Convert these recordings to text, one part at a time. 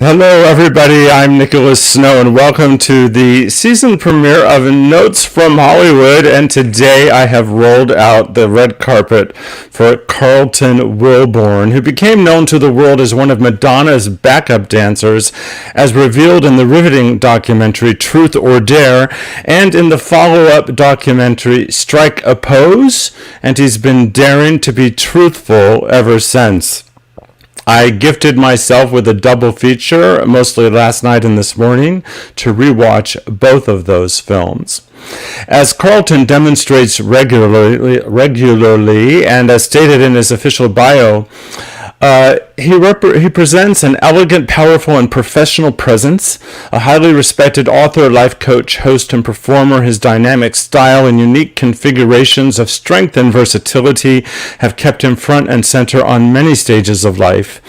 Hello, everybody. I'm Nicholas Snow, and welcome to the season premiere of Notes from Hollywood. And today I have rolled out the red carpet for Carlton Wilborn, who became known to the world as one of Madonna's backup dancers, as revealed in the riveting documentary Truth or Dare, and in the follow-up documentary Strike a Pose. And he's been daring to be truthful ever since. I gifted myself with a double feature, mostly last night and this morning, to rewatch both of those films. As Carlton demonstrates regularly, and as stated in his official bio, he presents an elegant, powerful, and professional presence, a highly respected author, life coach, host, and performer. His dynamic style and unique configurations of strength and versatility have kept him front and center on many stages of life.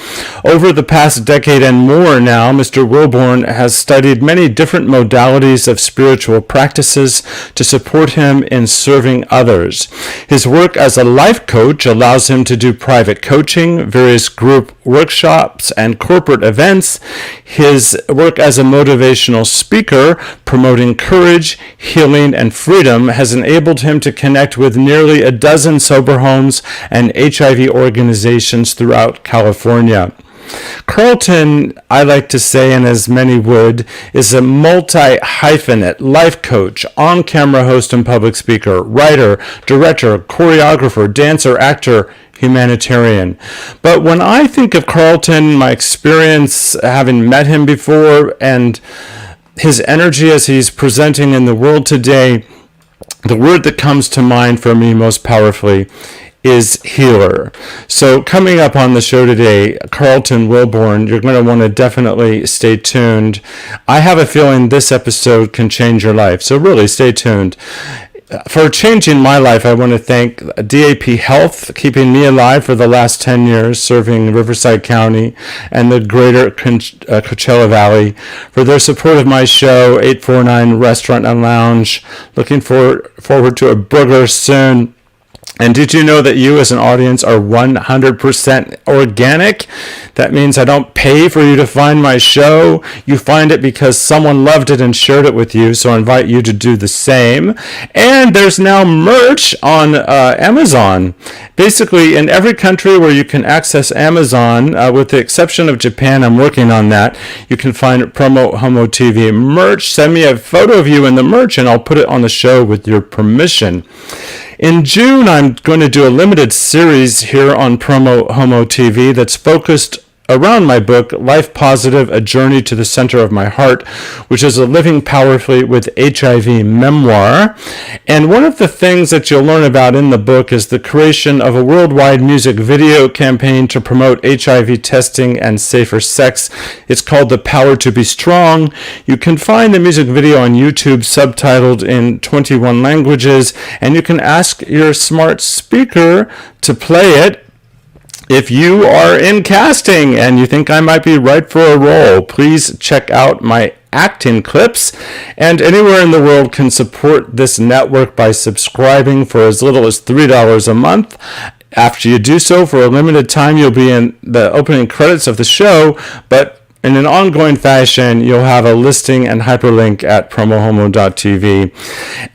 Over the past decade and more now, Mr. Wilborn has studied many different modalities of spiritual practices to support him in serving others. His work as a life coach allows him to do private coaching, various group workshops, and corporate events. His work as a motivational speaker promoting courage, healing, and freedom has enabled him to connect with nearly a dozen sober homes and HIV organizations throughout California. Carlton, I like to say, and as many would, is a multi-hyphenate life coach, on-camera host and public speaker, writer, director, choreographer, dancer, actor, humanitarian. But when I think of Carlton, my experience having met him before, and his energy as he's presenting in the world today, the word that comes to mind for me most powerfully is healer. So coming up on the show today, Carlton Wilborn, you're going to want to definitely stay tuned. I have a feeling this episode can change your life, so really stay tuned. For changing my life, I want to thank DAP Health, keeping me alive for the last 10 years, serving Riverside County and the greater Coachella Valley, for their support of my show, 849 Restaurant and Lounge. Looking forward to a burger soon. And did you know that you as an audience are 100% organic? That means I don't pay for you to find my show. You find it because someone loved it and shared it with you, so I invite you to do the same. And there's now merch on Amazon. Basically, in every country where you can access Amazon, with the exception of Japan, I'm working on that, you can find PromoHomo.TV merch. Send me a photo of you in the merch, and I'll put it on the show with your permission. In June, I'm going to do a limited series here on PromoHomo.TV that's focused around my book, Life Positive, A Journey to the Center of My Heart, which is a living powerfully with HIV memoir. And one of the things that you'll learn about in the book is the creation of a worldwide music video campaign to promote HIV testing and safer sex. It's called The Power to Be Strong. You can find the music video on YouTube subtitled in 21 languages, and you can ask your smart speaker to play it. If you are in casting and you think I might be right for a role, please check out my acting clips. And anywhere in the world can support this network by subscribing for as little as $3 a month. After you do so, for a limited time, you'll be in the opening credits of the show, but in an ongoing fashion, you'll have a listing and hyperlink at PromoHomo.TV.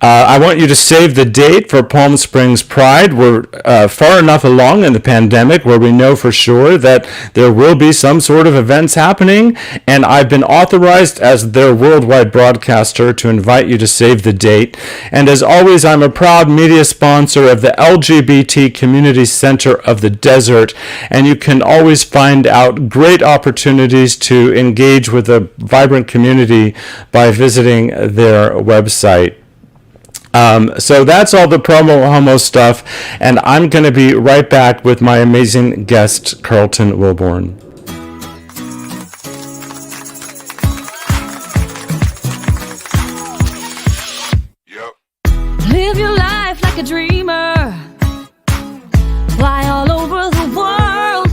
I want you to save the date for Palm Springs Pride. We're far enough along in the pandemic where we know for sure that there will be some sort of events happening, and I've been authorized as their worldwide broadcaster to invite you to save the date. And as always, I'm a proud media sponsor of the LGBT Community Center of the Desert, and you can always find out great opportunities to engage with a vibrant community by visiting their website. So that's all the Promo Homo stuff, and I'm going to be right back with my amazing guest, Carlton Wilborn. Live your life like a dreamer. Fly all over the world.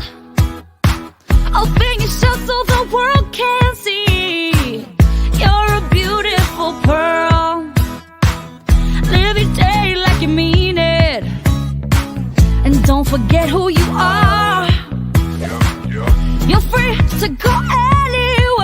Open yourself so the world can see. You're a beautiful pearl. Live your day like you mean it. And don't forget who you are. You're free to go anywhere.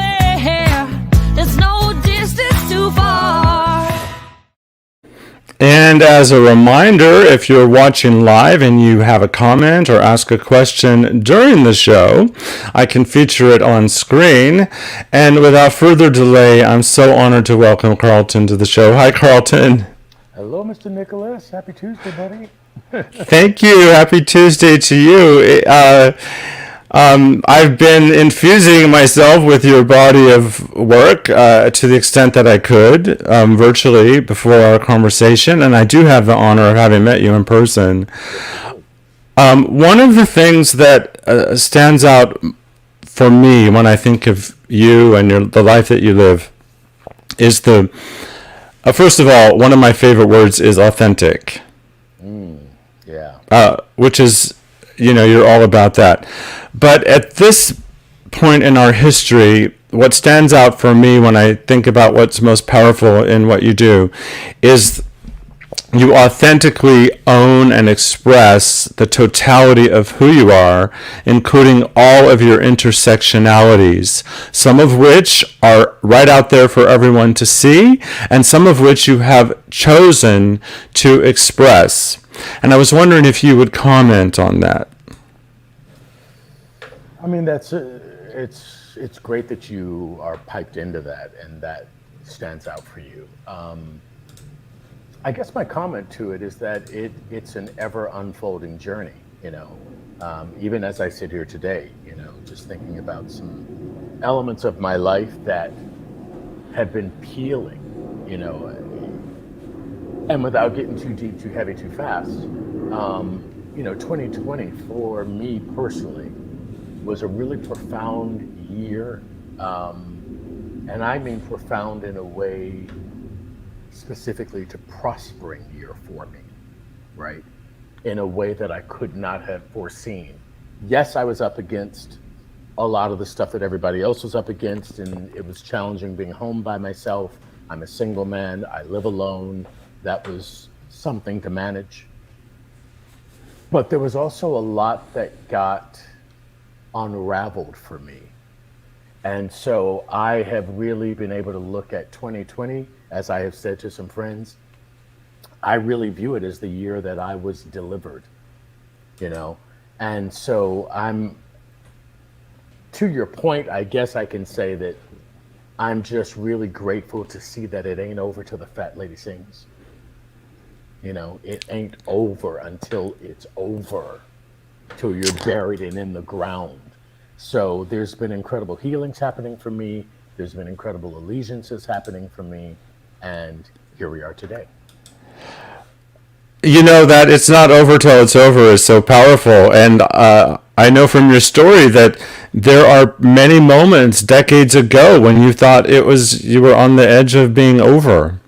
And as a reminder, if you're watching live and you have a comment or ask a question during the show, I can feature it on screen. And without further delay, I'm so honored to welcome Carlton to the show. Hi, Carlton. Hello, Mr. Nicholas. Happy Tuesday, buddy. Thank you. Happy Tuesday to you. I've been infusing myself with your body of work to the extent that I could virtually before our conversation, and I do have the honor of having met you in person. One of the things that stands out for me when I think of you and the life that you live is first of all, one of my favorite words is authentic. Yeah. Which is, you're all about that. But at this point in our history, what stands out for me when I think about what's most powerful in what you do is you authentically own and express the totality of who you are, including all of your intersectionalities, some of which are right out there for everyone to see, and some of which you have chosen to express. And I was wondering if you would comment on that. I mean, it's great that you are piped into that and that stands out for you. I guess my comment to it is that it's an ever unfolding journey, even as I sit here today, just thinking about some elements of my life that have been peeling, and without getting too deep, too heavy, too fast, 2020 for me personally was a really profound year. And I mean profound in a way specifically to prospering year for me, right? In a way that I could not have foreseen. Yes, I was up against a lot of the stuff that everybody else was up against, and it was challenging being home by myself. I'm a single man, I live alone. That was something to manage. But there was also a lot that got unraveled for me. And so I have really been able to look at 2020, as I have said to some friends, I really view it as the year that I was delivered, And so to your point, I guess I can say that I'm just really grateful to see that it ain't over till the fat lady sings. It ain't over until it's over, till you're buried and in the ground. So there's been incredible healings happening for me. There's been incredible allegiances happening for me. And here we are today. That it's not over till it's over is so powerful. And I know from your story that there are many moments decades ago when you thought you were on the edge of being over.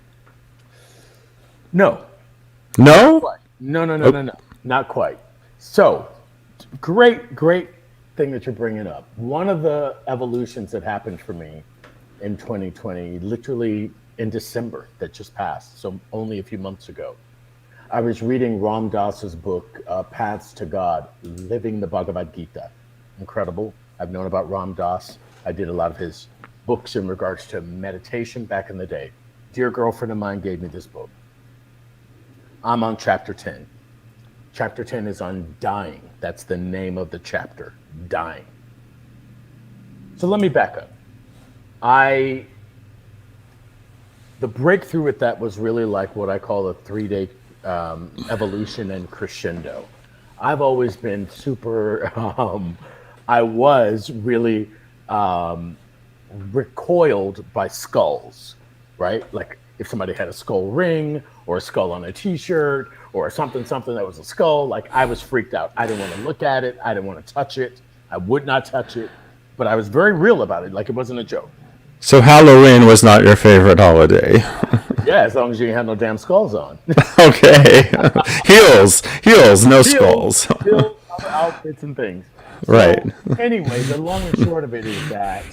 No. No? No, not quite. So, great thing that you're bringing up. One of the evolutions that happened for me in 2020, literally in December that just passed, so only a few months ago, I was reading Ram Dass's book, Paths to God, Living the Bhagavad Gita. Incredible. I've known about Ram Dass. I did a lot of his books in regards to meditation back in the day. Dear girlfriend of mine gave me this book. I'm on chapter 10. Chapter 10 is on dying. That's the name of the chapter, dying. So let me back up. The breakthrough with that was really like what I call a 3-day evolution and crescendo. I've always been super, I was really recoiled by skulls, right? Like if somebody had a skull ring or a skull on a t-shirt or something that was a skull, like I was freaked out. I didn't want to look at it. I didn't want to touch it. I would not touch it, but I was very real about it. Like it wasn't a joke. So Halloween was not your favorite holiday. Yeah, as long as you didn't have no damn skulls on. Okay. Heels, no skulls. Heels, other outfits and things. So, right. Anyway, the long and short of it is that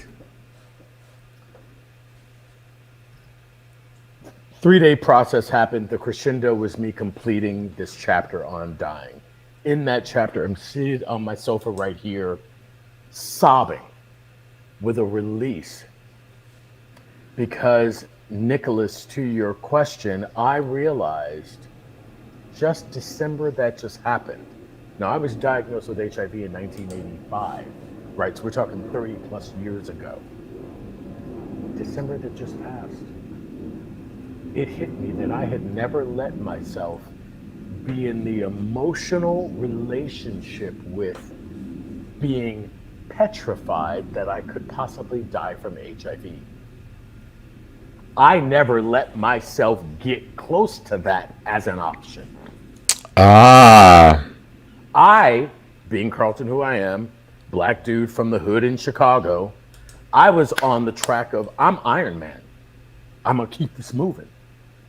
3-day process happened. The crescendo was me completing this chapter on dying. In that chapter, I'm seated on my sofa right here, sobbing with a release, because Nicholas, to your question, I realized just December that just happened. Now, I was diagnosed with HIV in 1985, right? So we're talking 30 plus years ago. December that just passed, it hit me that I had never let myself be in the emotional relationship with being petrified that I could possibly die from HIV. I never let myself get close to that as an option. I, being Carlton who I am, black dude from the hood in Chicago, I was on the track of, I'm Iron Man. I'm gonna keep this moving.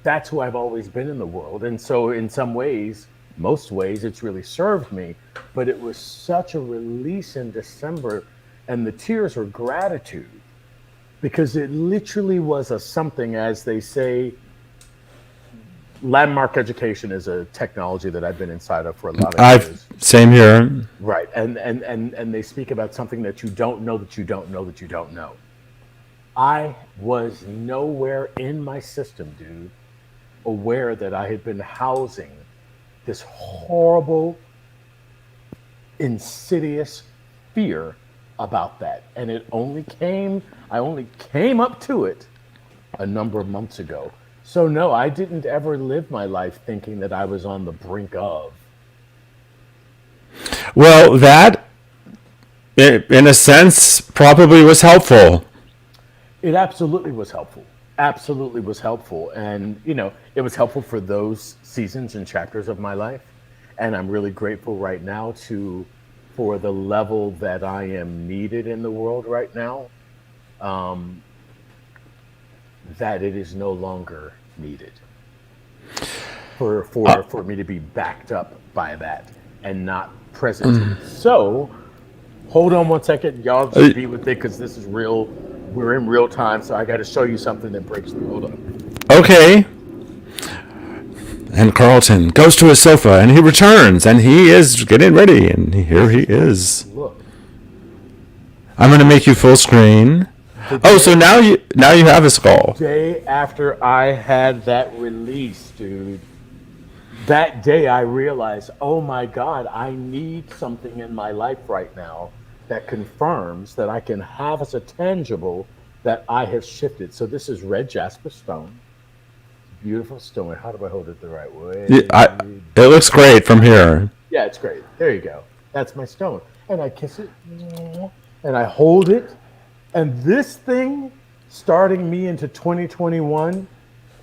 That's who I've always been in the world. And so in some ways, most ways, it's really served me. But it was such a release in December, and the tears were gratitude, because it literally was a something, as they say, landmark education is a technology that I've been inside of for a lot of years. Same here. Right, and they speak about something that you don't know that you don't know that you don't know. I was nowhere in my system, dude, aware that I had been housing this horrible, insidious fear about that. And I only came up to it a number of months ago. So no, I didn't ever live my life thinking that I was on the brink of. Well, that, in a sense, probably was helpful. It absolutely was helpful. Absolutely was helpful. And, you know, it was helpful for those seasons and chapters of my life. And I'm really grateful right now for the level that I am needed in the world right now, that it is no longer needed for me to be backed up by that and not present. So hold on one second, y'all just be with it, because this is real. We're in real time, so I got to show you something that breaks through. Hold on. Okay. And Carlton goes to his sofa, and he returns, and he is getting ready, and here he is. Look. I'm going to make you full screen. Oh, so now you have a skull. Day after I had that release, dude, that day I realized, oh my God, I need something in my life right now that confirms that I can have as a tangible that I have shifted. So this is red jasper stone. Beautiful stone. How do I hold it the right way? It looks great from here. Yeah, it's great. There you go. That's my stone. And I kiss it, and I hold it. And this thing, starting me into 2021,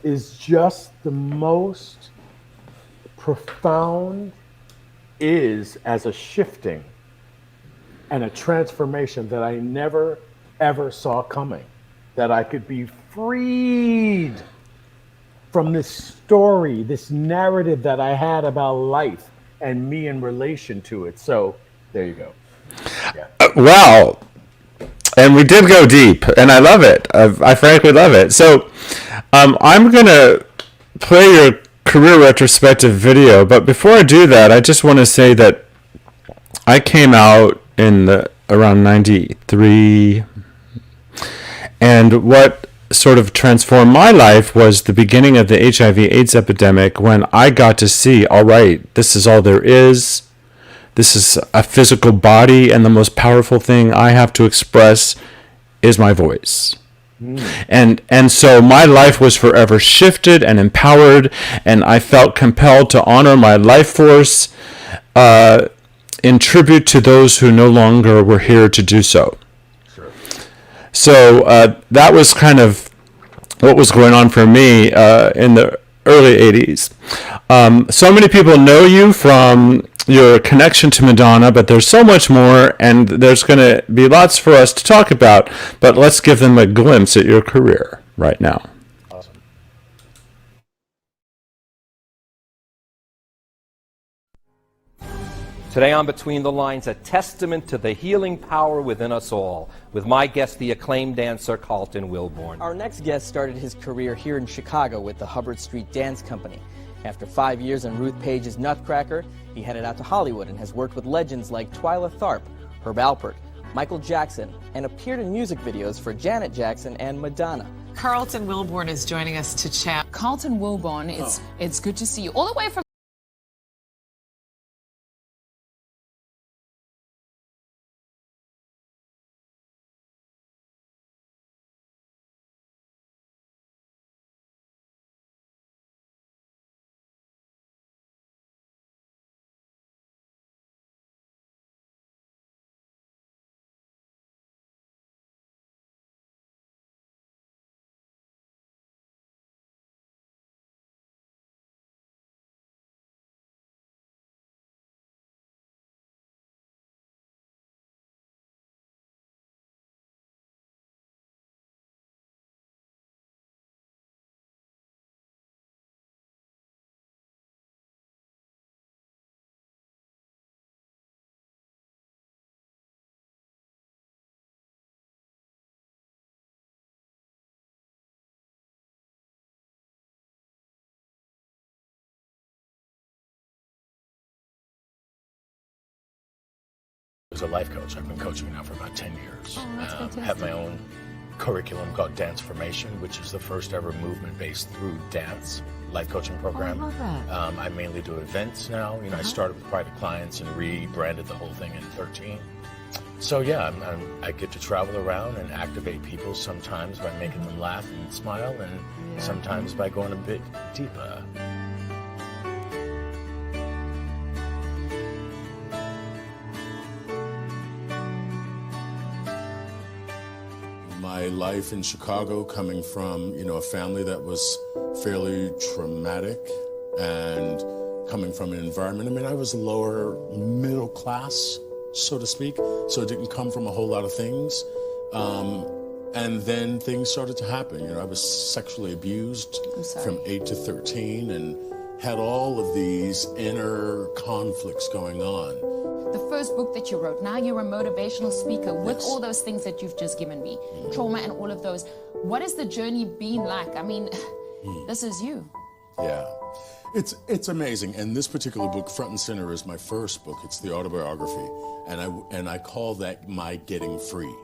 is just the most profound is as a shifting and a transformation that I never, ever saw coming. That I could be freed from this story, this narrative that I had about life and me in relation to it. So there you go. Yeah. Wow. And we did go deep, and I love it. I frankly love it. So I'm going to play your career retrospective video, but before I do that, I just want to say that I came out in around 93, and what sort of transformed my life was the beginning of the HIV/AIDS epidemic, when I got to see, all right, this is all there is. This is a physical body, and the most powerful thing I have to express is my voice. And so my life was forever shifted and empowered, and I felt compelled to honor my life force in tribute to those who no longer were here to do so. Sure. So that was kind of what was going on for me in the early 80s. So many people know you from your connection to Madonna, but there's so much more, and there's going to be lots for us to talk about, but let's give them a glimpse at your career right now. Awesome. Today on Between the Lines, a testament to the healing power within us all, with my guest, the acclaimed dancer Carlton Wilborn. Our next guest started his career here in Chicago with the Hubbard Street Dance Company. After 5 years in Ruth Page's Nutcracker, he headed out to Hollywood and has worked with legends like Twyla Tharp, Herb Alpert, Michael Jackson, and appeared in music videos for Janet Jackson and Madonna. Carlton Wilborn is joining us to chat. Carlton Wilborn, it's good to see you. All the way from As a life coach, I've been coaching now for about 10 years. Have my own curriculum called Dance Formation, which is the first ever movement-based through dance life coaching program. I love that. I mainly do events now. I started with private clients and rebranded the whole thing in 2013. So yeah, I get to travel around and activate people sometimes by making them laugh and smile, and sometimes by going a bit deeper. My life in Chicago, coming from, a family that was fairly traumatic and coming from an environment, I was lower middle class, so to speak, so it didn't come from a whole lot of things. And then things started to happen. I was sexually abused from 8 to 13 and had all of these inner conflicts going on. the first book that you wrote. Now you're a motivational speaker with all those things that you've just given me, trauma and all of those. What has the journey been like? I mean, this is you. Yeah, it's amazing. And this particular book, Front and Center, is my first book. It's the autobiography, and I call that my Getting Free.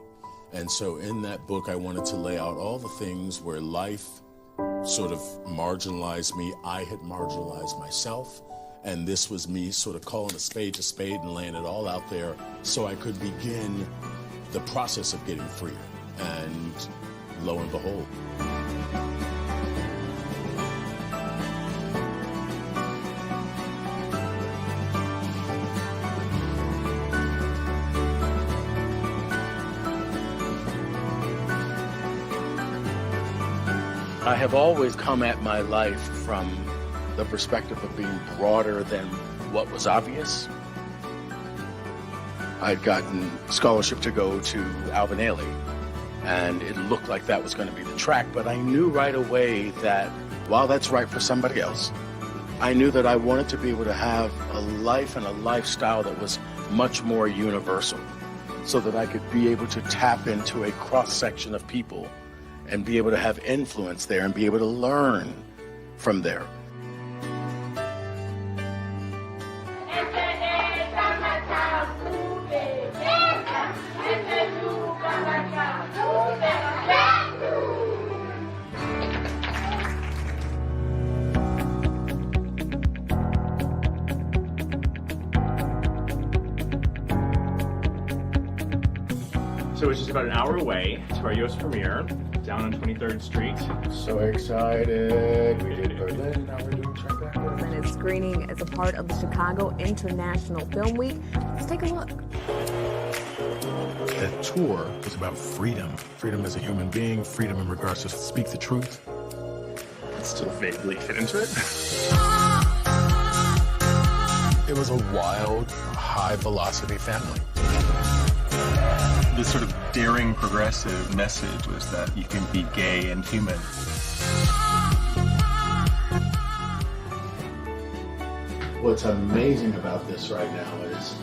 And so in that book, I wanted to lay out all the things where life sort of marginalized me. I had marginalized myself, and this was me sort of calling a spade and laying it all out there so I could begin the process of getting free. And lo and behold. I have always come at my life from the perspective of being broader than what was obvious. I'd gotten scholarship to go to Alvin Ailey, and it looked like that was going to be the track, but I knew right away that while that's right for somebody else, I knew that I wanted to be able to have a life and a lifestyle that was much more universal, so that I could be able to tap into a cross-section of people and be able to have influence there and be able to learn from there. So it's just about an hour away to our U.S. premiere down on 23rd Street. So excited. We did Berlin, now we're doing Tribeca. And it's screening as a part of the Chicago International Film Week. Let's take a look. The tour was about freedom. Freedom as a human being, freedom in regards to speak the truth. I still vaguely fit into it. It was a wild, high-velocity family. The sort of daring progressive message was that you can be gay and human. What's amazing about this right now is,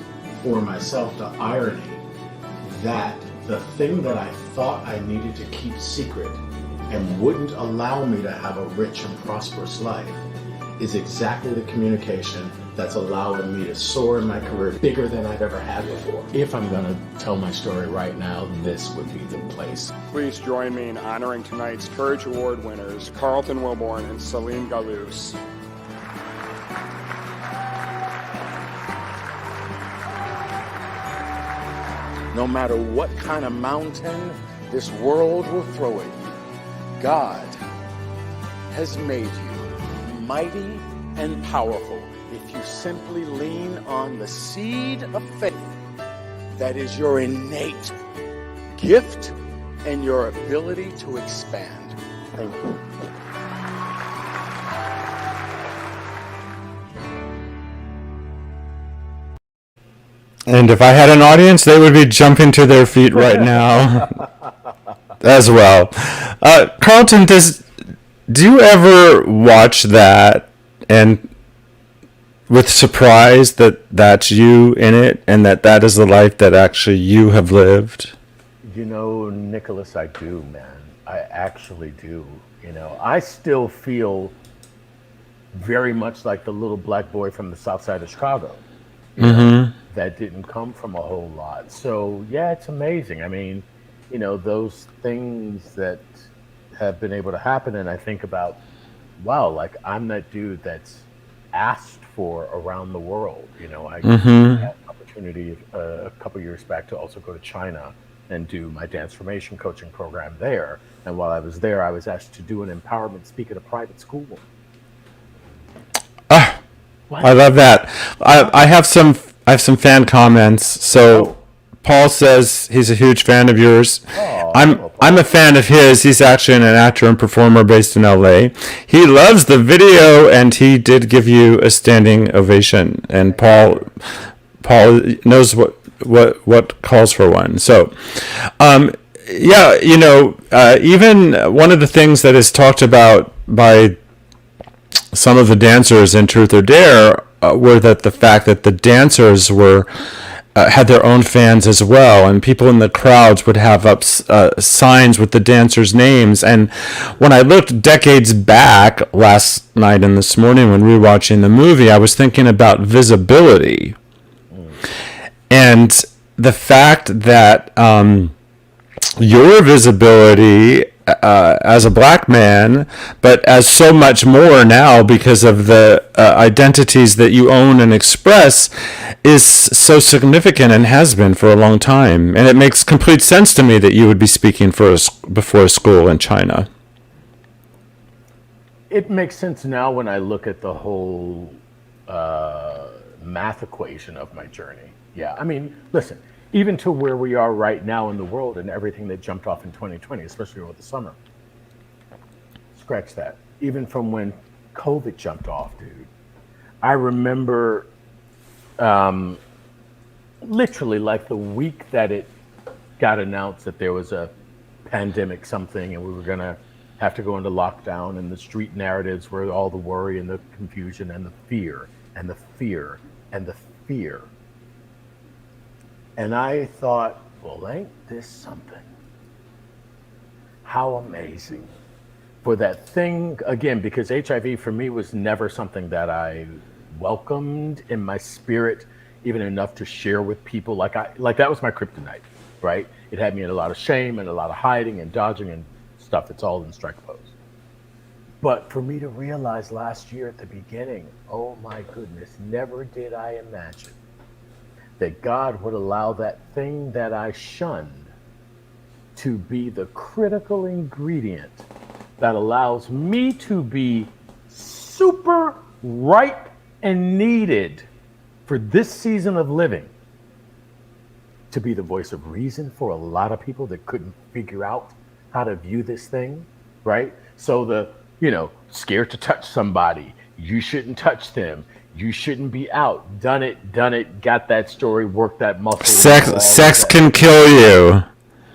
for myself, the irony that the thing that I thought I needed to keep secret and wouldn't allow me to have a rich and prosperous life is exactly the communication that's allowing me to soar in my career bigger than I've ever had before. If I'm going to tell my story right now, this would be the place. Please join me in honoring tonight's Courage Award winners, Carlton Wilborn and Celine Galouse. No matter what kind of mountain this world will throw at you, God has made you mighty and powerful if you simply lean on the seed of faith that is your innate gift and your ability to expand. Thank you. And if I had an audience, they would be jumping to their feet right now as well. Carlton, do you ever watch that and with surprise that that's you in it and that is the life that actually you have lived? You know, Nicholas, I do, man. I actually do. You know, I still feel very much like the little black boy from the south side of Chicago. You know, that didn't come from a whole lot. So, yeah, it's amazing. I mean, you know, those things that have been able to happen, and I think about, wow, like I'm that dude that's asked for around the world. You know, I had an opportunity a couple years back to also go to China and do my dance formation coaching program there. And while I was there, I was asked to do an empowerment speak at a private school. I love that. I have some fan comments. So Paul says he's a huge fan of yours. I'm a fan of his. He's actually an actor and performer based in LA. He loves the video and he did give you a standing ovation. And Paul knows what calls for one. So yeah, you know, even one of the things that is talked about by some of the dancers in Truth or Dare were that the fact that the dancers had their own fans as well, and people in the crowds would have up signs with the dancers' names. And when I looked decades back last night and this morning when rewatching the movie, I was thinking about visibility and the fact that your visibility as a black man, but as so much more now because of the identities that you own and express, is so significant and has been for a long time. And it makes complete sense to me that you would be speaking before a school in China. It makes sense now when I look at the whole math equation of my journey. Yeah, I mean, listen, even to where we are right now in the world and everything that jumped off in 2020, especially over the summer. Scratch that. Even from when COVID jumped off, dude. I remember literally like the week that it got announced that there was a pandemic something and we were going to have to go into lockdown, and the street narratives were all the worry and the confusion and the fear and the fear and the fear. And I thought, well, ain't this something? How amazing for that thing, again, because HIV for me was never something that I welcomed in my spirit, even enough to share with people. Like that was my kryptonite, right? It had me in a lot of shame and a lot of hiding and dodging and stuff. It's all in strike pose. But for me to realize last year at the beginning, oh my goodness, never did I imagine that God would allow that thing that I shunned to be the critical ingredient that allows me to be super ripe and needed for this season of living, to be the voice of reason for a lot of people that couldn't figure out how to view this thing, right? So scared to touch somebody, you shouldn't touch them, you shouldn't be out. Done it, got that story, worked that muscle. Sex can kill you.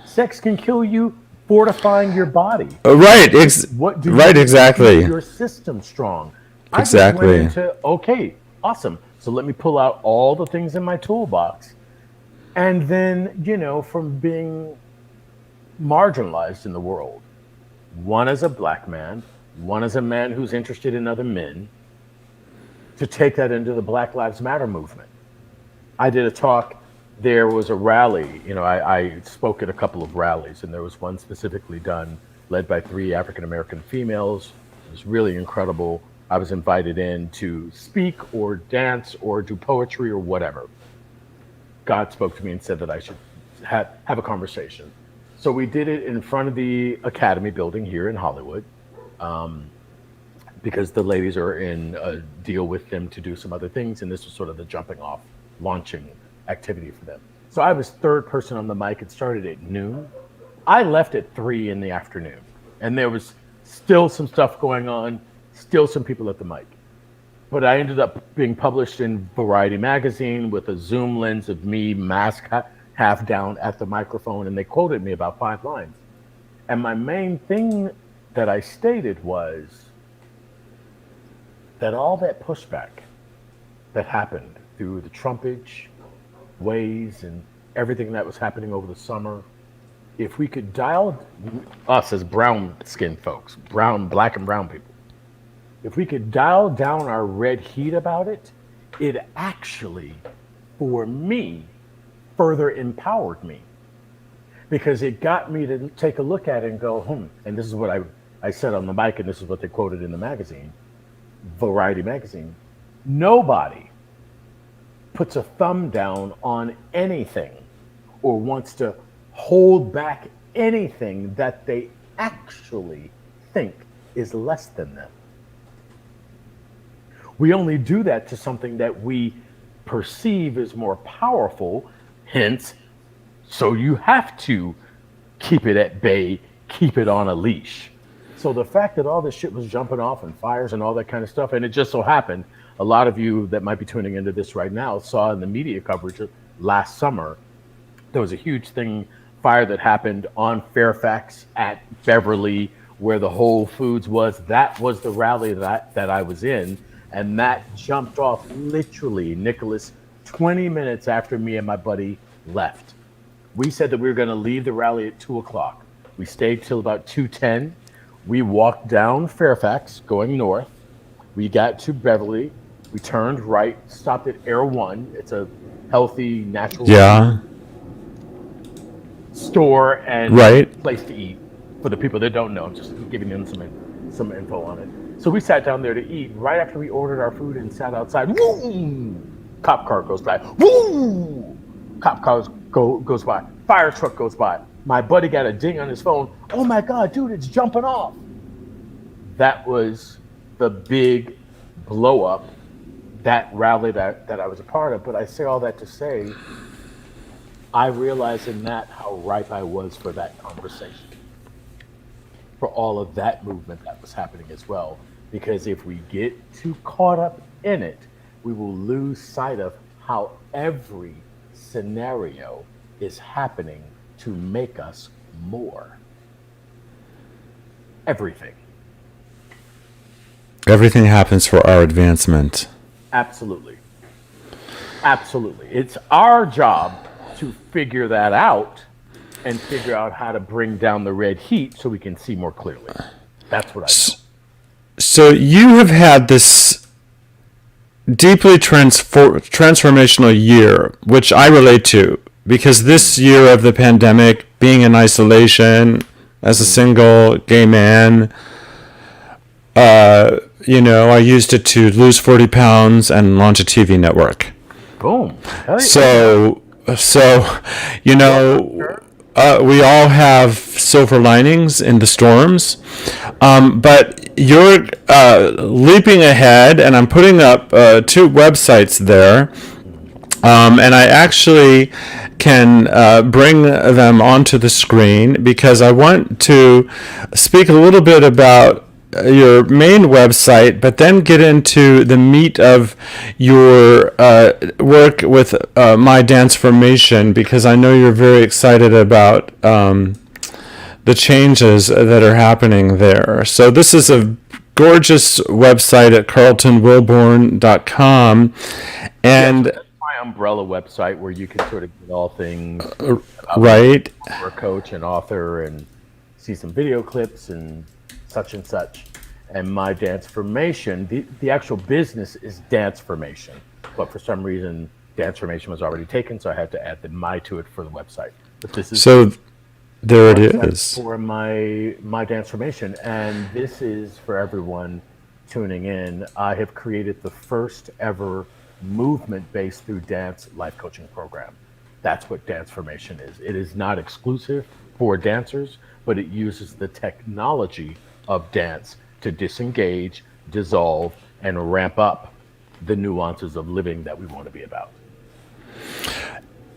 Sex can kill you, fortifying your body. Right, exactly. Keep your system strong. Exactly. I just went into, okay, awesome. So let me pull out all the things in my toolbox. And then, from being marginalized in the world, one as a black man, one as a man who's interested in other men, to take that into the Black Lives Matter movement. I did a talk. There was a rally. I spoke at a couple of rallies, and there was one specifically done, led by 3 African American females. It was really incredible. I was invited in to speak or dance or do poetry or whatever. God spoke to me and said that I should have a conversation. So we did it in front of the Academy building here in Hollywood, because the ladies are in a deal with them to do some other things, and this was sort of the jumping off, launching activity for them. So I was third person on the mic. It started at noon. I left at 3 in the afternoon, and there was still some stuff going on, still some people at the mic. But I ended up being published in Variety magazine with a zoom lens of me, mask half down at the microphone, and they quoted me about 5 lines. And my main thing that I stated was that all that pushback that happened through the Trumpage, ways, and everything that was happening over the summer, if we could dial us as brown-skinned folks, black and brown people, if we could dial down our red heat about it, it actually, for me, further empowered me, because it got me to take a look at it and go, and this is what I said on the mic, and this is what they quoted in the magazine, Variety magazine. Nobody puts a thumb down on anything or wants to hold back anything that they actually think is less than them. We only do that to something that we perceive as more powerful, hence, so you have to keep it at bay, keep it on a leash. So the fact that all this shit was jumping off and fires and all that kind of stuff, and it just so happened, a lot of you that might be tuning into this right now saw in the media coverage last summer, there was a huge fire that happened on Fairfax at Beverly, where the Whole Foods was. That was the rally that I was in, and that jumped off literally, Nicholas, 20 minutes after me and my buddy left. We said that we were going to leave the rally at 2 o'clock. We stayed till about 2:10. We walked down Fairfax, going north. We got to Beverly. We turned right, stopped at Air One. It's a healthy, natural store and place to eat. For the people that don't know, I'm just giving them some info on it. So we sat down there to eat. Right after we ordered our food and sat outside, woo! Cop car goes by. Woo! Cop car goes by. Fire truck goes by. My buddy got a ding on his phone. Oh my God, dude, it's jumping off. That was the big blow up, that rally that I was a part of. But I say all that to say, I realized in that how ripe I was for that conversation, for all of that movement that was happening as well. Because if we get too caught up in it, we will lose sight of how every scenario is happening to make us more. Everything. Everything happens for our advancement. Absolutely. Absolutely. It's our job to figure that out and figure out how to bring down the red heat so we can see more clearly. That's what I know. So you have had this deeply transformational year, which I relate to, because this year of the pandemic, being in isolation as a single gay man, I used it to lose 40 pounds and launch a TV network. Boom. So we all have silver linings in the storms, but you're leaping ahead, and I'm putting up 2 websites there, and I actually can bring them onto the screen because I want to speak a little bit about your main website, but then get into the meat of your work with My Dance Formation, because I know you're very excited about the changes that are happening there. So this is a gorgeous website at carltonwilborn.com, and that's my umbrella website where you can sort of get all things right, for a coach and author, and see some video clips and such and such. And my Danceformation, the actual business is Danceformation, but for some reason, Danceformation was already taken, so I had to add the my to it for the website. But this is So there it website is. for my Danceformation, and this is for everyone tuning in. I have created the first ever movement-based through dance life coaching program. That's what Danceformation is. It is not exclusive for dancers, but it uses the technology of dance to disengage, dissolve, and ramp up the nuances of living that we want to be about.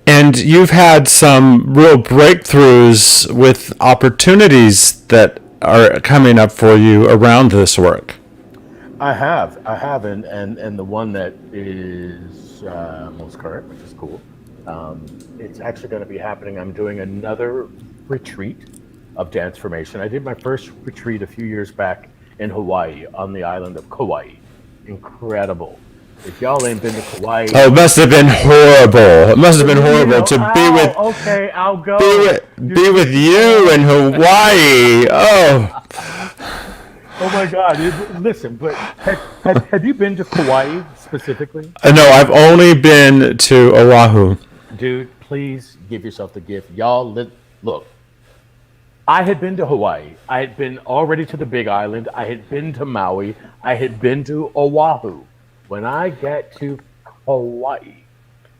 And you've had some real breakthroughs with opportunities that are coming up for you around this work. I have, and the one that is most current, which is cool. It's actually going to be happening. I'm doing another retreat of Danceformation. I did my first retreat a few years back in Hawaii on the island of Kauai. Incredible. If y'all ain't been to Kauai, Oh, it must have been horrible. It must have been horrible to be with. Okay, I'll go. Be with you in Hawaii. Oh. Oh my God! Listen, but have you been to Kauai specifically? No, I've only been to Oahu. Dude, please give yourself the gift. Y'all, look. I had been to Hawaii. I had been already to the Big Island. I had been to Maui. I had been to Oahu. When I get to Hawaii,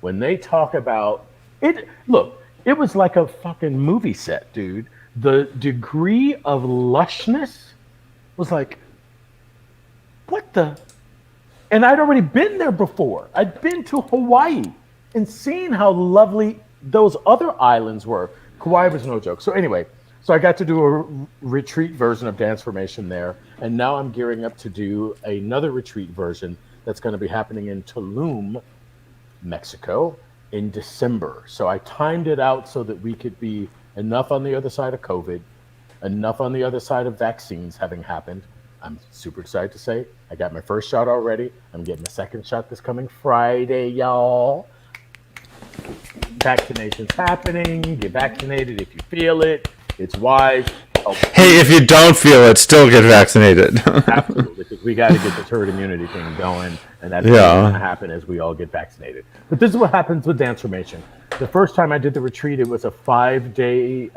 when they talk about it, look, it was like a fucking movie set, dude. The degree of lushness was like, what the? And I'd already been there before. I'd been to Hawaii and seen how lovely those other islands were. Kauai was no joke. So anyway, so I got to do a retreat version of Danceformation there, and now I'm gearing up to do another retreat version that's going to be happening in Tulum, Mexico, in December. So I timed it out so that we could be enough on the other side of COVID, enough on the other side of vaccines having happened. I'm super excited to say I got my first shot already. I'm getting the second shot this coming Friday, y'all. Vaccination's happening. Get vaccinated if you feel it. It's wise. Hey, if you don't feel it, still get vaccinated. Absolutely, because we got to get this herd immunity thing going, and that's what's going to happen as we all get vaccinated. But this is what happens with Danceformation. The first time I did the retreat, it was a 5-day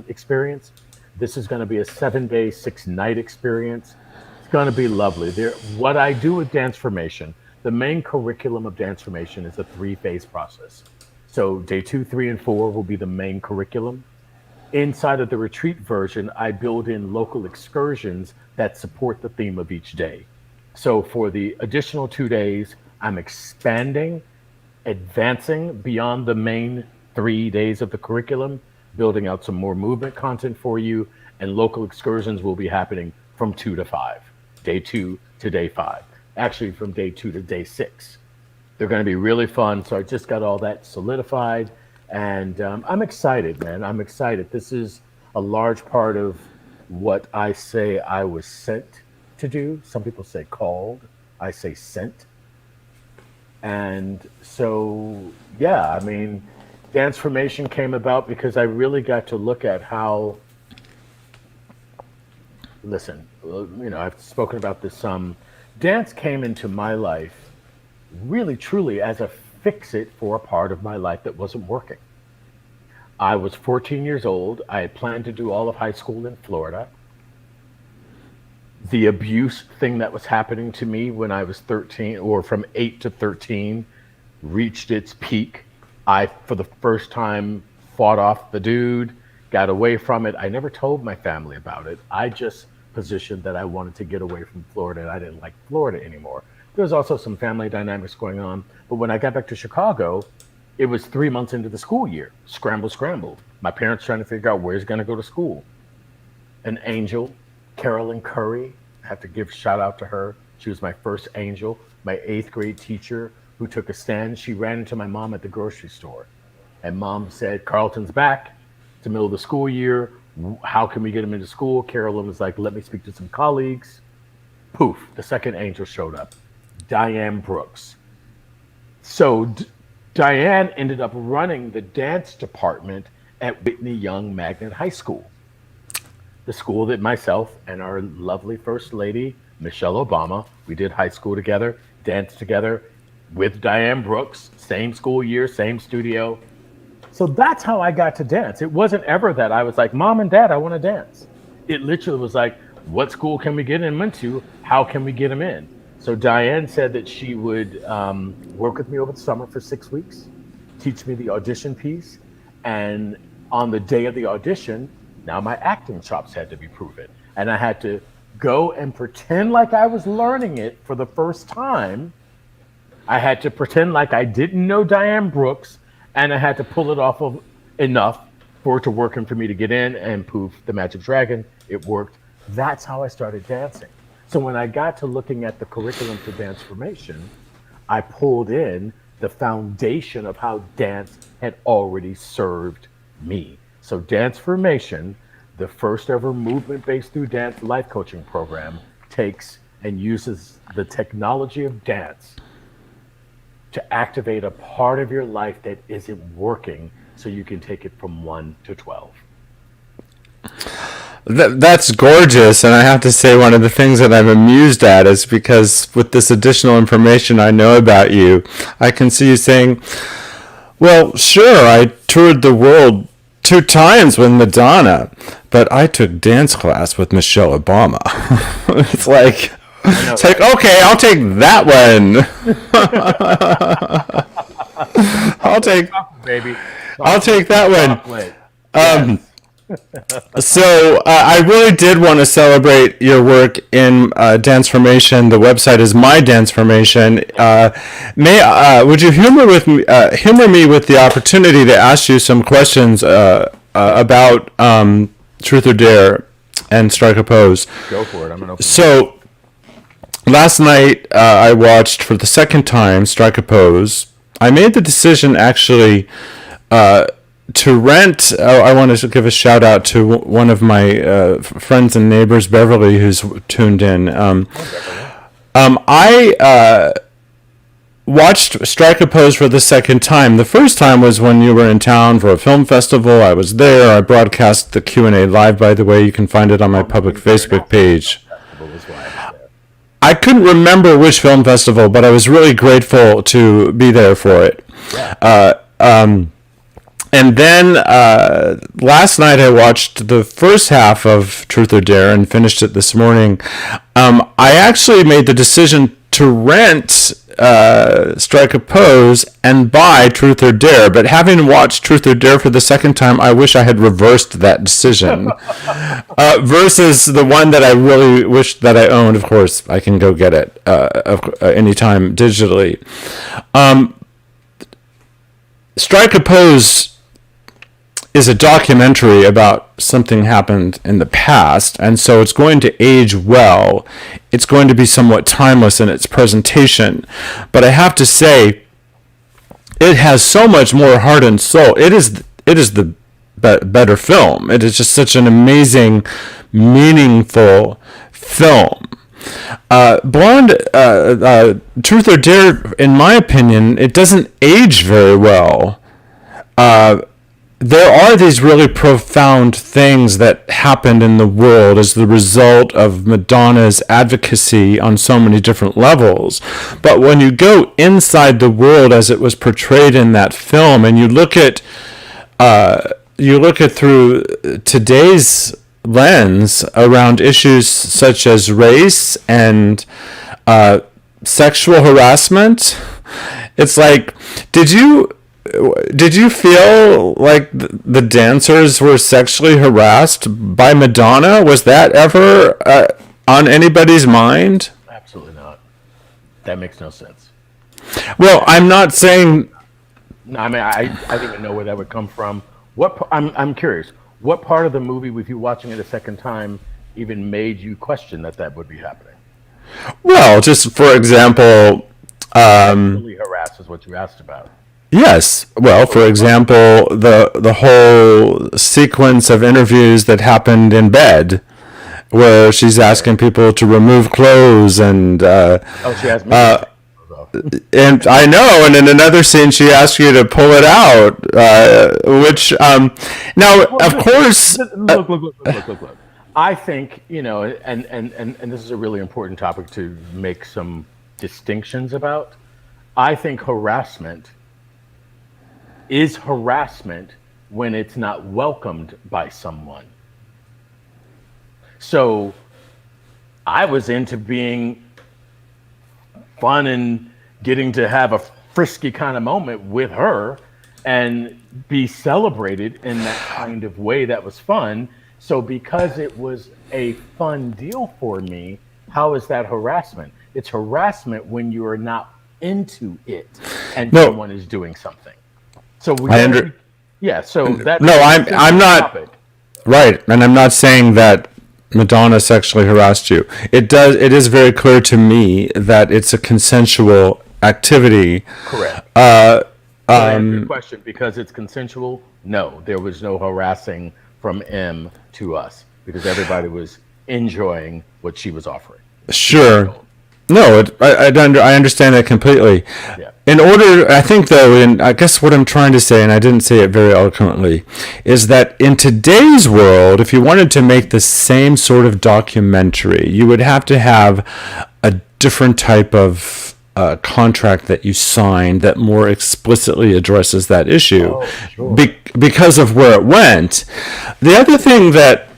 experience. This is going to be a 7-day, 6-night experience. It's going to be lovely. What I do with Danceformation, the main curriculum of Danceformation is a 3-phase process. So day 2, 3, and 4 will be the main curriculum. Inside of the retreat version, I build in local excursions that support the theme of each day. So for the additional 2 days, I'm expanding, advancing beyond the main 3 days of the curriculum, building out some more movement content for you, and local excursions will be happening from 2 to 5, day 2 to day 5. Actually, from day 2 to day 6. They're going to be really fun. So I just got all that solidified. And I'm excited, man. I'm excited. This is a large part of what I say I was sent to do. Some people say called. I say sent. And so, yeah, I mean, Danceformation came about because I really got to look at how, listen, you know, I've spoken about this some. Dance came into my life really, truly as a fix-it for a part of my life that wasn't working. I was 14 years old. I had planned to do all of high school in Florida. The abuse thing that was happening to me when I was 13, or from 8 to 13, reached its peak. I, for the first time, fought off the dude, got away from it. I never told my family about it. I just positioned that I wanted to get away from Florida, and I didn't like Florida anymore. There was also some family dynamics going on. But when I got back to Chicago, it was 3 months into the school year. Scramble. My parents trying to figure out where he's going to go to school. An angel, Carolyn Curry, I have to give shout out to her. She was my first angel, my 8th grade teacher who took a stand. She ran into my mom at the grocery store. And mom said, Carlton's back. It's the middle of the school year. How can we get him into school? Carolyn was like, let me speak to some colleagues. Poof, the second angel showed up. Diane Brooks. So Diane ended up running the dance department at Whitney Young Magnet High School, the school that myself and our lovely First Lady, Michelle Obama. We did high school together, danced together with Diane Brooks, same school year, same studio. So that's how I got to dance. It wasn't ever that I was like, Mom and Dad, I want to dance. It literally was like, what school can we get him into? How can we get him in? So Diane said that she would work with me over the summer for 6 weeks, teach me the audition piece. And on the day of the audition, now my acting chops had to be proven. And I had to go and pretend like I was learning it for the first time. I had to pretend like I didn't know Diane Brooks, and I had to pull it off of enough for it to work and for me to get in, and poof, the Magic Dragon, it worked. That's how I started dancing. So when I got to looking at the curriculum for dance formation, I pulled in the foundation of how dance had already served me. So dance formation, the first ever movement-based through dance life coaching program, takes and uses the technology of dance to activate a part of your life that isn't working so you can take it from 1 to 12. That's gorgeous, and I have to say one of the things that I'm amused at is because with this additional information I know about you, I can see you saying, well, sure, I toured the world 2 times with Madonna, but I took dance class with Michelle Obama. It's like, okay, I'll take that one. I'll take that one. So I really did want to celebrate your work in dance formation. The website is My Dance Formation. Would you humor me with the opportunity to ask you some questions about Truth or Dare and Strike a Pose? Go for it. I'm an open. So last night I watched for the second time Strike a Pose. I made the decision actually to rent. I want to give a shout out to one of my friends and neighbors, Beverly, who's tuned in. I watched Strike a Pose for the second time. The first time was when you were in town for a film festival. I was there. I broadcast the Q&A live, by the way. You can find it on my public Facebook page. I couldn't remember which film festival, but I was really grateful to be there for it. And then last night I watched the first half of Truth or Dare and finished it this morning. I actually made the decision to rent Strike a Pose and buy Truth or Dare, but having watched Truth or Dare for the second time, I wish I had reversed that decision versus the one that I really wish that I owned. Of course, I can go get it anytime digitally. Strike a Pose is a documentary about something happened in the past, and so it's going to age well. It's going to be somewhat timeless in its presentation, but I have to say, it has so much more heart and soul. It is the better film. It is just such an amazing, meaningful film. Blonde, Truth or Dare, in my opinion, it doesn't age very well. There are these really profound things that happened in the world as the result of Madonna's advocacy on so many different levels. But when you go inside the world as it was portrayed in that film, and you look at through today's lens around issues such as race and sexual harassment, it's like, did you feel like the dancers were sexually harassed by Madonna? Was that ever on anybody's mind? Absolutely not. That makes no sense. Well, I'm not saying. No, I mean, I don't even know where that would come from. I'm curious. What part of the movie, with you watching it a second time, even made you question that would be happening? Well, just for example, sexually harassed is what you asked about. Yes. Well, for example, the whole sequence of interviews that happened in bed, where she's asking people to remove clothes and she asked me. And I know, and in another scene, she asked you to pull it out, which now, of course. Look. I think, and this is a really important topic to make some distinctions about. I think harassment is harassment when it's not welcomed by someone. So I was into being fun and getting to have a frisky kind of moment with her and be celebrated in that kind of way that was fun. So because it was a fun deal for me, how is that harassment? It's harassment when you are not into it and someone is doing something. So I'm not topic. Right, and I'm not saying that Madonna sexually harassed you. It is very clear to me that it's a consensual activity. Correct. To answer your question, because it's consensual, no, there was no harassing from M to us because everybody was enjoying what she was offering. Sure. No, I understand that completely. Yeah. In order, I think though, and I guess what I'm trying to say, and I didn't say it very eloquently, is that in today's world, if you wanted to make the same sort of documentary, you would have to have a different type of contract that you sign that more explicitly addresses that issue. Oh, sure. Because of where it went. The other thing that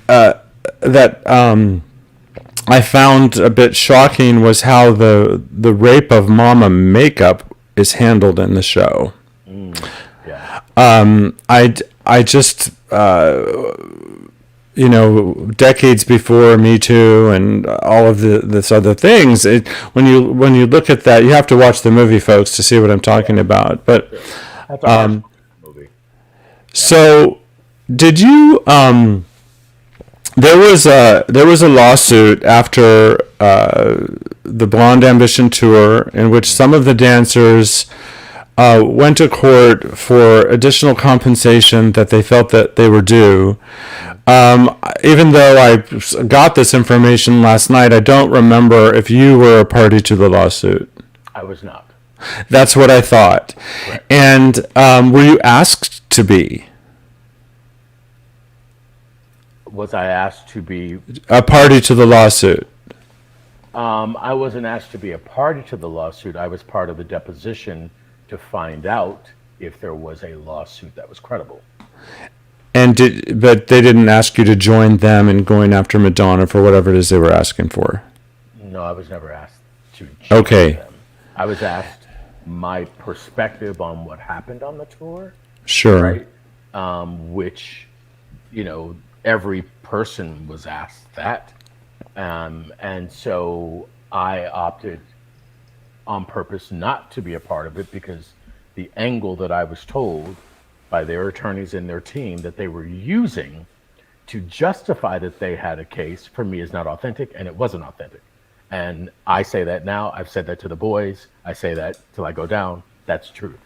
I found a bit shocking was how the rape of Mama Makeup is handled in the show. Yeah. I just decades before Me Too and all of this other things. When you look at that, you have to watch the movie, folks, to see what I'm talking about. But that's a movie. Yeah. So, did you? There was a lawsuit after the Blonde Ambition tour in which some of the dancers went to court for additional compensation that they felt that they were due. Even though I got this information last night, I don't remember if you were a party to the lawsuit. I was not. That's what I thought. Correct. And were you asked to be? Was I asked to be a party to the lawsuit? I wasn't asked to be a party to the lawsuit. I was part of the deposition to find out if there was a lawsuit that was credible. But they didn't ask you to join them in going after Madonna for whatever it is they were asking for? No, I was never asked to join them. I was asked my perspective on what happened on the tour. Sure. Right? Which, every person was asked that. And so I opted on purpose not to be a part of it because the angle that I was told by their attorneys and their team that they were using to justify that they had a case for me is not authentic, and it wasn't authentic. And I say that now. I've said that to the boys. I say that till I go down. That's truth.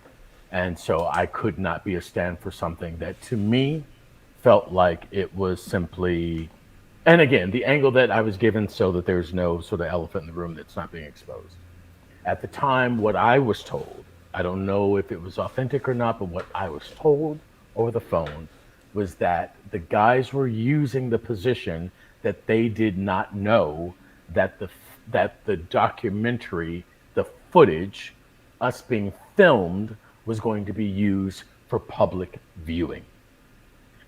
And so I could not be a stand for something that to me felt like it was simply, and again, the angle that I was given so that there's no sort of elephant in the room that's not being exposed. At the time, what I was told, I don't know if it was authentic or not, but what I was told over the phone was that the guys were using the position that they did not know that the documentary, the footage, us being filmed, was going to be used for public viewing.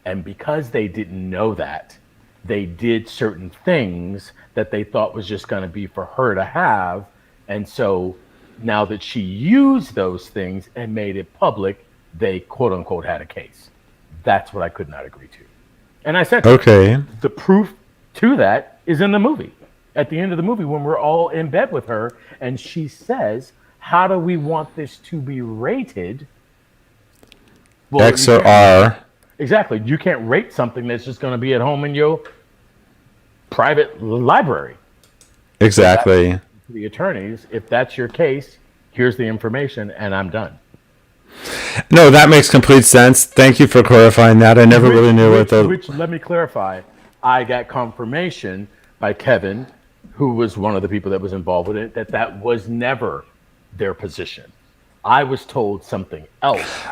And because they didn't know that, they did certain things that they thought was just going to be for her to have. And so now that she used those things and made it public, they quote unquote had a case. That's what I could not agree to. And I said, okay, the proof to that is in the movie. At the end of the movie, when we're all in bed with her and she says, how do we want this to be rated? Well, X or R. Exactly. You can't rate something that's just going to be at home in your private library. Exactly. So the attorneys, if that's your case, here's the information and I'm done. No, that makes complete sense. Thank you for clarifying that. I never really knew what the... Which, let me clarify, I got confirmation by Kevin, who was one of the people that was involved with it, that was never their position. I was told something else.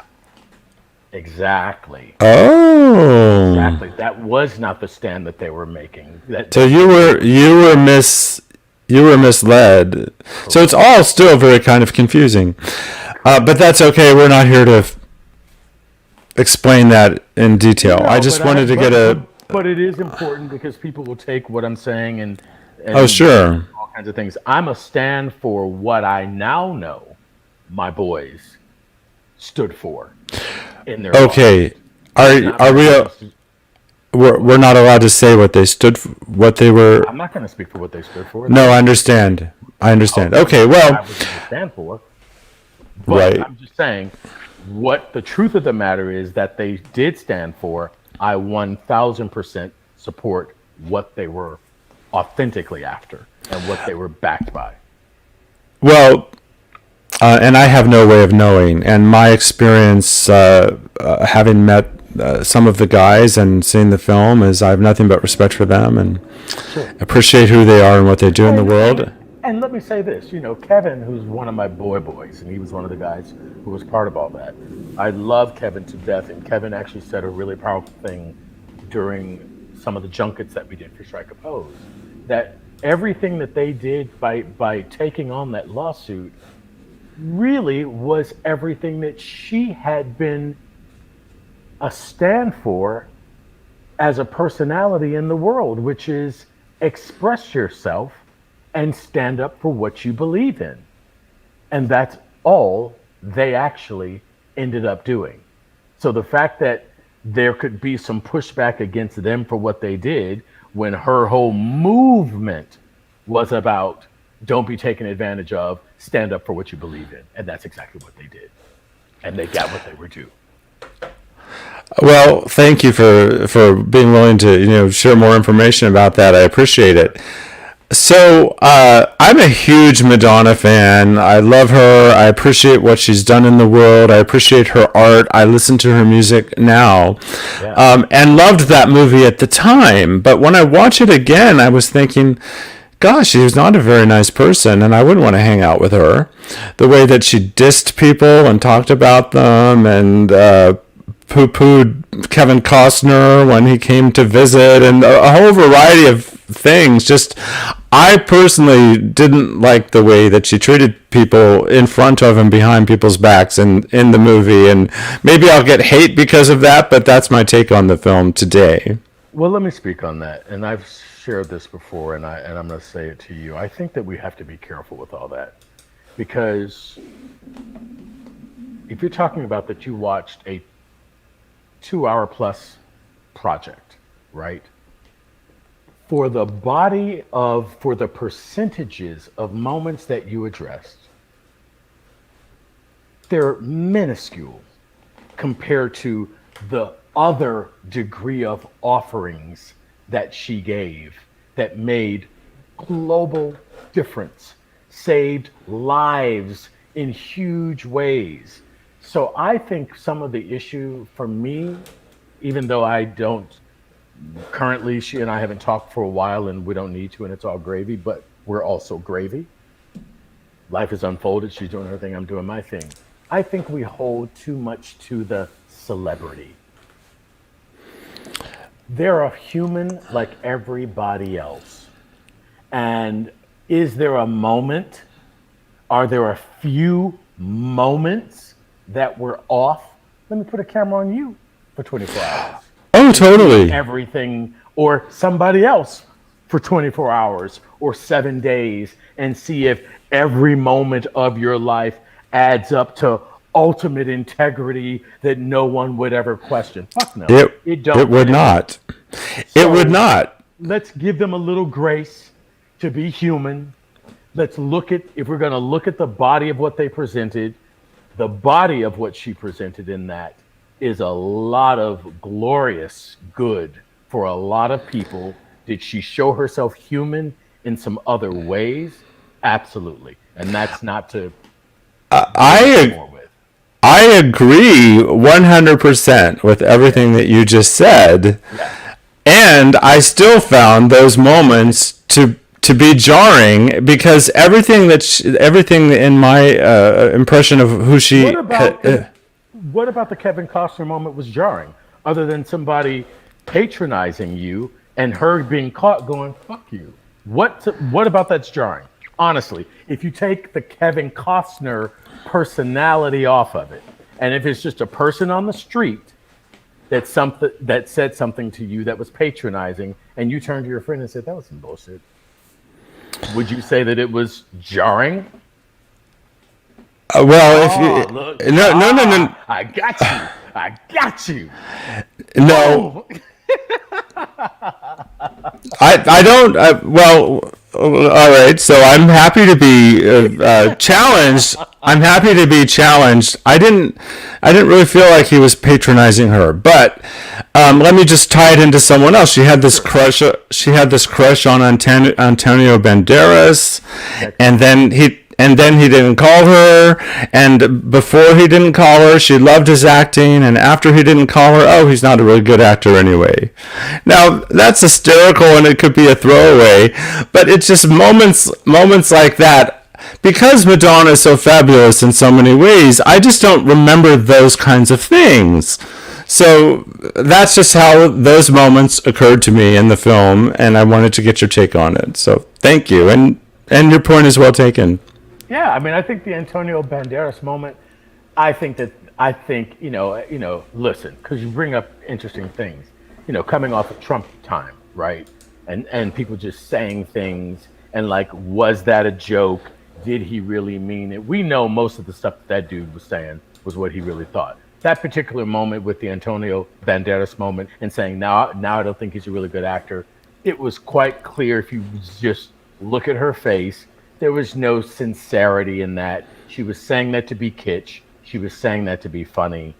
Exactly. Oh. Oh. Exactly. That was not the stand that they were making. So you were misled. So it's all still very kind of confusing. But that's okay. We're not here to explain that in detail. No, I just wanted to get a. But it is important because people will take what I'm saying and Oh, sure. all kinds of things. I'm a stand for what I now know my boys stood for in their Okay. Are we? We're not allowed to say what they stood for, what they were. I'm not going to speak for what they stood for. No, I understand. Okay, well. I was going to stand for. But Right. I'm just saying, what the truth of the matter is that they did stand for. I 1,000% support what they were authentically after and what they were backed by. Well, and I have no way of knowing. And my experience, having met some of the guys and seeing the film, is I have nothing but respect for them and appreciate who they are and what they do in the world. And let me say this, Kevin, who's one of my boys, and he was one of the guys who was part of all that. I love Kevin to death, and Kevin actually said a really powerful thing during some of the junkets that we did for Strike a Pose, that everything that they did by taking on that lawsuit really was everything that she had been a stand for as a personality in the world, which is express yourself and stand up for what you believe in. And that's all they actually ended up doing. So the fact that there could be some pushback against them for what they did when her whole movement was about don't be taken advantage of, stand up for what you believe in. And that's exactly what they did. And they got what they were due. Well, thank you for being willing to share more information about that. I appreciate it. So I'm a huge Madonna fan. I love her. I appreciate what she's done in the world. I appreciate her art. I listen to her music now, and loved that movie at the time. But when I watch it again, I was thinking, gosh, she was not a very nice person, and I wouldn't want to hang out with her. The way that she dissed people and talked about them and poo-pooed Kevin Costner when he came to visit, and a whole variety of things. Just, I personally didn't like the way that she treated people in front of and behind people's backs in the movie, and maybe I'll get hate because of that, but that's my take on the film today. Well, let me speak on that, and I've shared this before, and I'm going to say it to you. I think that we have to be careful with all that, because if you're talking about that you watched a 2-hour plus project, right? For the percentages of moments that you addressed, they're minuscule compared to the other degree of offerings that she gave that made global difference, saved lives in huge ways. So I think some of the issue for me, even though I don't currently, she and I haven't talked for a while and we don't need to, and it's all gravy, but we're also gravy. Life is unfolded. She's doing her thing. I'm doing my thing. I think we hold too much to the celebrity. They're a human like everybody else. And is there a moment? Are there a few moments that were off? Let me put a camera on you for 24 hours. Oh, totally. Everything, or somebody else for 24 hours or 7 days, and see if every moment of your life adds up to ultimate integrity that no one would ever question. Fuck no. It would not. It would not. Let's give them a little grace to be human. Let's look at, if we're going to look at the body of what they presented, the body of what she presented in that is a lot of glorious good for a lot of people. Did she show herself human in some other ways? Absolutely. And that's not to... I agree 100% with everything that you just said. Yeah. And I still found those moments to be jarring, because everything in my impression of who she... What about the Kevin Costner moment was jarring? other than somebody patronizing you and her being caught going, fuck you? What about that's jarring? Honestly, if you take the Kevin Costner personality off of it, and if it's just a person on the street that said something to you that was patronizing, and you turned to your friend and said, that was some bullshit, would you say that it was jarring? No. I got you. No. I don't. All right. So I'm happy to be challenged. I'm happy to be challenged. I didn't really feel like he was patronizing her, but let me just tie it into someone else. She had this crush. She had this crush on Antonio Banderas, and then he didn't call her, and before he didn't call her, she loved his acting, and after he didn't call her, oh, he's not a really good actor anyway. Now, that's hysterical, and it could be a throwaway, but it's just moments like that. Because Madonna is so fabulous in so many ways, I just don't remember those kinds of things. So that's just how those moments occurred to me in the film, and I wanted to get your take on it. So thank you, and your point is well taken. Yeah, I mean, I think the Antonio Banderas moment, I think, listen, because you bring up interesting things, coming off of Trump time, right? And people just saying things, and like, was that a joke? Did he really mean it? We know most of the stuff that dude was saying was what he really thought. That particular moment with the Antonio Banderas moment and saying, now I don't think he's a really good actor, it was quite clear if you just look at her face, there was no sincerity in that. She was saying that to be kitsch. She was saying that to be funny.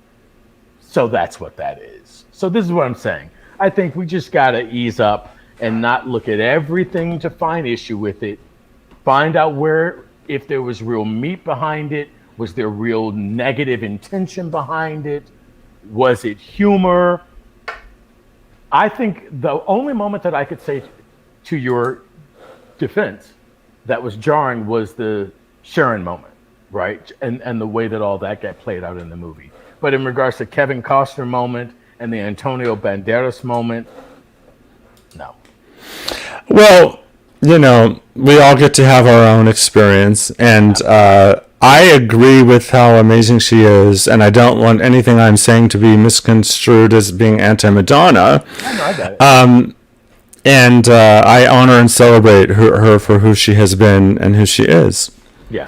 So that's what that is. So this is what I'm saying. I think we just got to ease up and not look at everything to find issue with it. Find out if there was real meat behind it. Was there real negative intention behind it? Was it humor? I think the only moment that I could say to your defense that was jarring was the Sharon moment, right? And the way that all that got played out in the movie. But in regards to Kevin Costner moment and the Antonio Banderas moment, no. Well, we all get to have our own experience, and I agree with how amazing she is, and I don't want anything I'm saying to be misconstrued as being anti-Madonna. I got it. And I honor and celebrate her for who she has been and who she is. Yeah.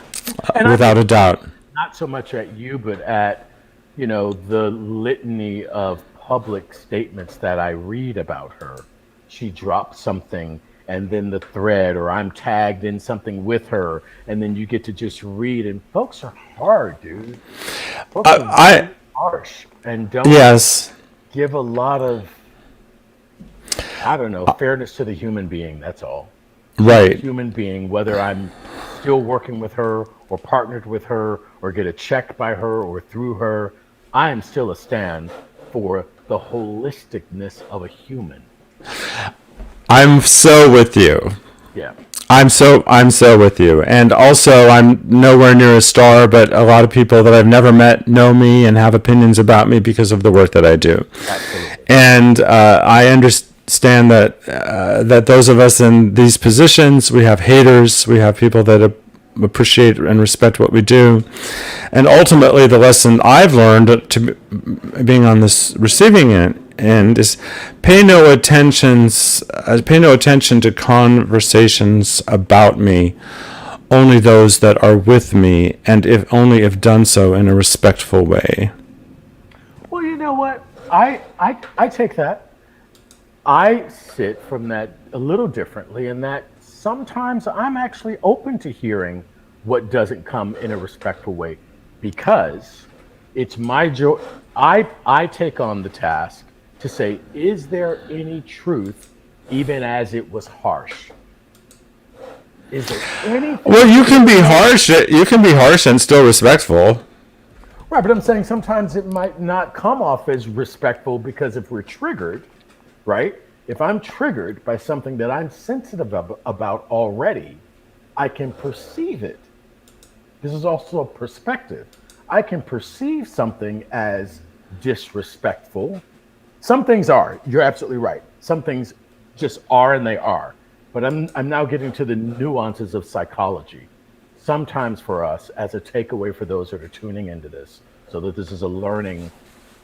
Without a doubt. Not so much at you, but at, the litany of public statements that I read about her. She dropped something, and then the thread, or I'm tagged in something with her, and then you get to just read, and folks are hard, dude. Folks are really harsh and don't give a lot of, fairness to the human being, that's all. Right. Human being, whether I'm still working with her or partnered with her or get a check by her or through her, I am still a stand for the holisticness of a human. I'm so with you. Yeah. I'm so with you. And also, I'm nowhere near a star, but a lot of people that I've never met know me and have opinions about me because of the work that I do. Absolutely. And I understand that those of us in these positions, we have haters, we have people that appreciate and respect what we do. And ultimately, the lesson I've learned to being on this receiving end is pay no attention to conversations about me, only those that are with me, and if done so in a respectful way. Well, you know what? I take that. I sit from that a little differently in that sometimes I'm actually open to hearing what doesn't come in a respectful way, because it's my joy. I take on the task to say, is there any truth, even as it was harsh? Is there anything? Well, you can be harsh. You can be harsh and still respectful. Right, but I'm saying sometimes it might not come off as respectful because if we're triggered, right? If I'm triggered by something that I'm sensitive about already, I can perceive it. This is also a perspective. I can perceive something as disrespectful Some things are. You're absolutely right. Some things just are, and they are. But I'm now getting to the nuances of psychology. Sometimes for us, as a takeaway for those that are tuning into this, so that this is a learning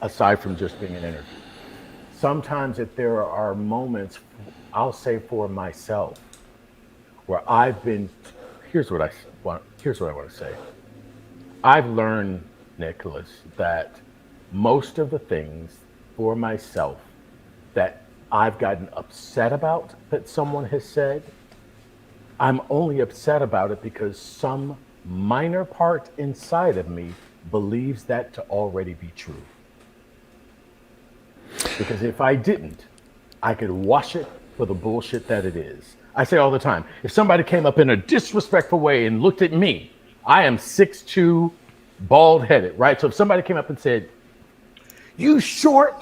aside from just being an interview. Sometimes if there are moments, I'll say for myself, where I've been, here's what I want to say. I've learned, Nicholas, that most of the things for myself that I've gotten upset about that someone has said, I'm only upset about it because some minor part inside of me believes that to already be true. Because if I didn't, I could wash it for the bullshit that it is. I say all the time, if somebody came up in a disrespectful way and looked at me, I am 6'2", bald-headed, right? So if somebody came up and said, you short,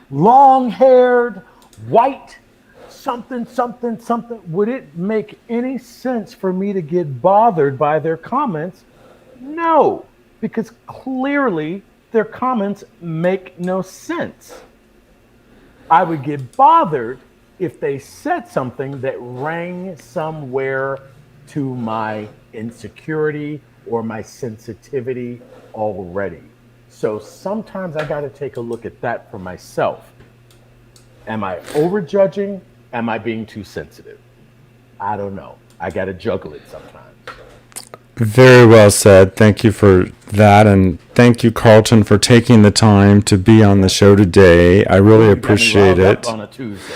long-haired, white, something, something, something, would it make any sense for me to get bothered by their comments? No, because clearly their comments make no sense. I would get bothered if they said something that rang somewhere to my insecurity or my sensitivity already. So sometimes I got to take a look at that for myself. Am I overjudging? Am I being too sensitive? I don't know. I got to juggle it sometimes. Very well said. Thank you for that, and thank you, Carlton, for taking the time to be on the show today. I really appreciate it. On a Tuesday.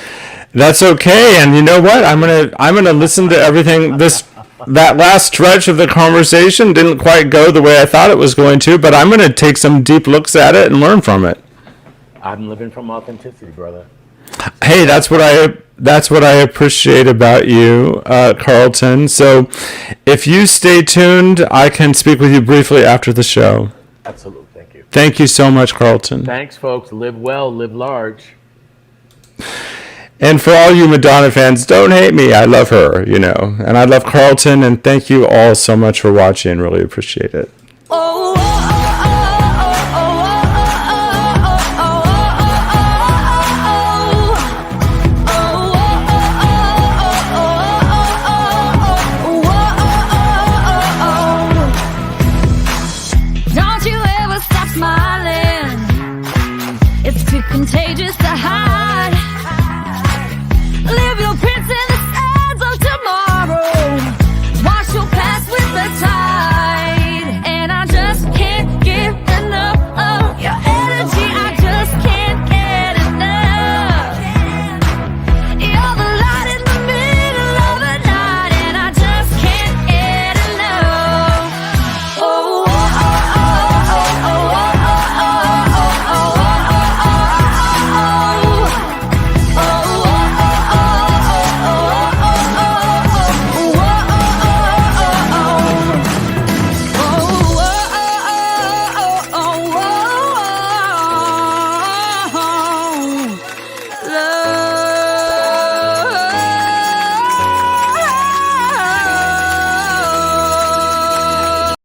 That's okay, and you know what? I'm gonna listen to everything. That last stretch of the conversation didn't quite go the way I thought it was going to, but I'm gonna take some deep looks at it and learn from it. I'm living from authenticity, brother. Hey, that's what I appreciate about you, Carlton. So if you stay tuned, I can speak with you briefly after the show. Absolutely. Thank you. Thank you so much, Carlton. Thanks, folks. Live well, live large. And for all you Madonna fans, don't hate me. I love her, you know. And I love Carlton, and thank you all so much for watching. Really appreciate it. Don't you ever stop smiling. It's too contagious to hide.